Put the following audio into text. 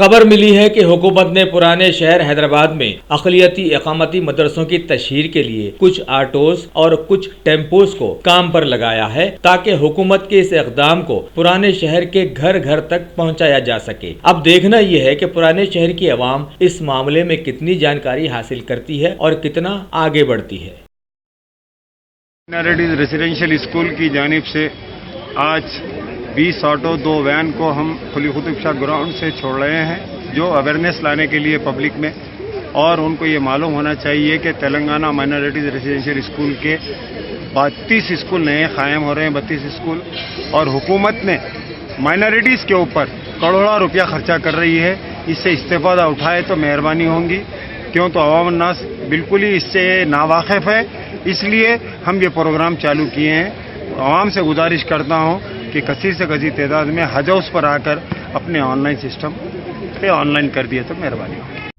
खबर मिली है कि हुकूमत ने पुराने शहर हैदराबाद में अक़लियती इक़ामती मदरसों की तशहीर के लिए कुछ ऑटोज और कुछ टेम्पोस को काम पर लगाया है ताकि हुकूमत के इस इक़दाम को पुराने शहर के घर घर तक पहुंचाया जा सके। अब देखना यह है कि पुराने शहर की आवाम इस मामले में कितनी जानकारी हासिल करती है और कितना आगे बढ़ती है। माइनॉरिटीज रेजिडेंशियल स्कूल की जानिब से आज 20 ऑटो 2 वैन को हम खुली कुतुब शाह ग्राउंड से छोड़ रहे हैं, जो अवेयरनेस लाने के लिए पब्लिक में, और उनको ये मालूम होना चाहिए कि तेलंगाना माइनॉरिटीज रेजिडेंशियल स्कूल के 32 स्कूल नए कायम हो रहे हैं, 32 स्कूल, और हुकूमत ने माइनॉरिटीज़ के ऊपर करोड़ों रुपया खर्चा कर रही है। इससे इस्तेफादा उठाए तो मेहरबानी होंगी, क्यों तो अवाम नास बिल्कुल ही इससे नावाकिफ़ है। इसलिए हम ये प्रोग्राम चालू किए हैं। आवाम से गुजारिश करता हूँ कि कसीर से कसीर तादाद में हज हाउस पर आकर अपने ऑनलाइन सिस्टम पे ऑनलाइन कर दिए तो मेहरबानी होगी।